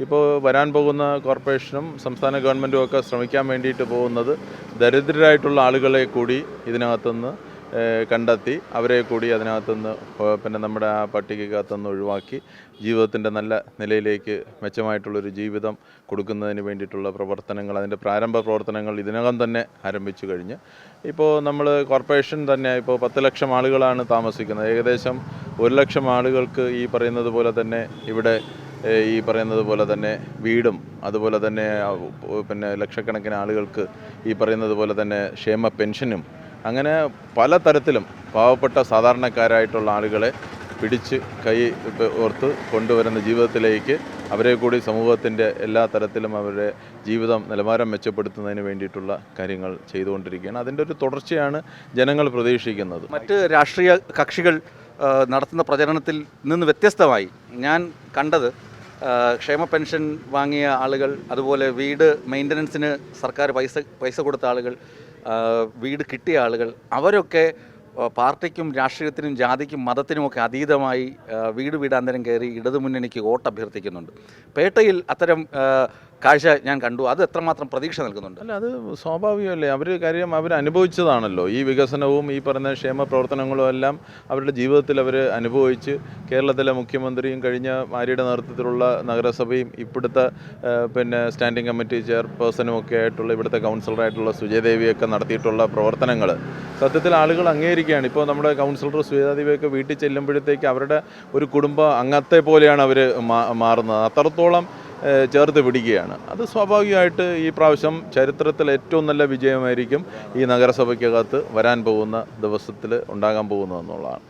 ഇപ്പോൾ വരാൻ പോകുന്ന കോർപ്പറേഷനും സംസ്ഥാന ഗവൺമെൻറ്റും ഒക്കെ ശ്രമിക്കാൻ വേണ്ടിയിട്ട് പോകുന്നത് ദരിദ്രരായിട്ടുള്ള ആളുകളെ കൂടി ഇതിനകത്തുനിന്ന് കണ്ടെത്തി അവരെ കൂടി അതിനകത്തുനിന്ന് പിന്നെ നമ്മുടെ ആ പട്ടികക്കകത്തുനിന്ന് ഒഴിവാക്കി ജീവിതത്തിൻ്റെ നല്ല നിലയിലേക്ക് മെച്ചമായിട്ടുള്ളൊരു ജീവിതം കൊടുക്കുന്നതിന് വേണ്ടിയിട്ടുള്ള പ്രവർത്തനങ്ങൾ, അതിൻ്റെ പ്രാരംഭ പ്രവർത്തനങ്ങൾ ഇതിനകം തന്നെ ആരംഭിച്ചു കഴിഞ്ഞ് ഇപ്പോൾ നമ്മൾ കോർപ്പറേഷൻ തന്നെ ഇപ്പോൾ 10 ലക്ഷം ആളുകളാണ് താമസിക്കുന്നത്. ഏകദേശം 1 ലക്ഷം ആളുകൾക്ക് ഈ പറയുന്നത് പോലെ തന്നെ ഇവിടെ ഈ പറയുന്നത് പോലെ തന്നെ വീടും അതുപോലെ തന്നെ പിന്നെ ലക്ഷക്കണക്കിന് ആളുകൾക്ക് ഈ പറയുന്നത് പോലെ തന്നെ ക്ഷേമ പെൻഷനും അങ്ങനെ പല തരത്തിലും പാവപ്പെട്ട സാധാരണക്കാരായിട്ടുള്ള ആളുകളെ പിടിച്ച് കൈ ഓർത്ത് കൊണ്ടുവരുന്ന ജീവിതത്തിലേക്ക് അവരെ കൂടി സമൂഹത്തിൻ്റെ എല്ലാ തരത്തിലും അവരുടെ ജീവിതം നിലവാരം മെച്ചപ്പെടുത്തുന്നതിന് വേണ്ടിയിട്ടുള്ള കാര്യങ്ങൾ ചെയ്തുകൊണ്ടിരിക്കുകയാണ്. അതിൻ്റെ ഒരു തുടർച്ചയാണ് ജനങ്ങൾ പ്രതീക്ഷിക്കുന്നത്. മറ്റ് രാഷ്ട്രീയ കക്ഷികൾ നടത്തുന്ന പ്രചരണത്തിൽ നിന്ന് വ്യത്യസ്തമായി ഞാൻ കണ്ടത് ക്ഷേമ പെൻഷൻ വാങ്ങിയ ആളുകൾ, അതുപോലെ വീട് മെയിൻ്റനൻസിന് സർക്കാർ പൈസ കൊടുത്ത ആളുകൾ, വീട് കിട്ടിയ ആളുകൾ, അവരൊക്കെ പാർട്ടിക്കും രാഷ്ട്രീയത്തിനും ജാതിക്കും മതത്തിനുമൊക്കെ അതീതമായി വീട് വീടാന്തരം കയറി ഇടതുമുന്നണിക്ക് വോട്ട് അഭ്യർത്ഥിക്കുന്നുണ്ട്. പേട്ടയിൽ അത്തരം കാഴ്ച ഞാൻ കണ്ടു. അത് എത്രമാത്രം പ്രതീക്ഷ നൽകുന്നുണ്ട്? അല്ല, അത് സ്വാഭാവികമല്ലേ. അവർ അനുഭവിച്ചതാണല്ലോ ഈ വികസനവും ഈ പറയുന്ന ക്ഷേമ പ്രവർത്തനങ്ങളും എല്ലാം അവരുടെ ജീവിതത്തിൽ അവർ അനുഭവിച്ച് കേരളത്തിലെ മുഖ്യമന്ത്രിയും കഴിഞ്ഞ മാരിയുടെ നേതൃത്വത്തിലുള്ള നഗരസഭയും ഇപ്പോഴത്തെ പിന്നെ സ്റ്റാൻഡിംഗ് കമ്മിറ്റി ചെയർപേഴ്സണും ഒക്കെ ആയിട്ടുള്ള ഇവിടുത്തെ കൗൺസിലറായിട്ടുള്ള സുജയദേവിയൊക്കെ നടത്തിയിട്ടുള്ള പ്രവർത്തനങ്ങൾ സത്യത്തിൽ ആളുകൾ അംഗീകരിക്കുകയാണ്. ഇപ്പോൾ നമ്മുടെ കൗൺസിലർ സുജയദേവിയൊക്കെ വീട്ടിൽ ചെല്ലുമ്പോഴത്തേക്ക് അവരുടെ ഒരു കുടുംബ അംഗത്തെ പോലെയാണ് അവർ മാറുന്നത്. അത്രത്തോളം ചേർത്ത് പിടിക്കുകയാണ്. അത് സ്വാഭാവികമായിട്ട് ഈ പ്രാവശ്യം ചരിത്രത്തിൽ ഏറ്റവും നല്ല വിജയമായിരിക്കും ഈ നഗരസഭയ്ക്കകത്ത് വരാൻ പോകുന്ന ദിവസത്തിൽ ഉണ്ടാകാൻ പോകുന്നതെന്നുള്ളതാണ്.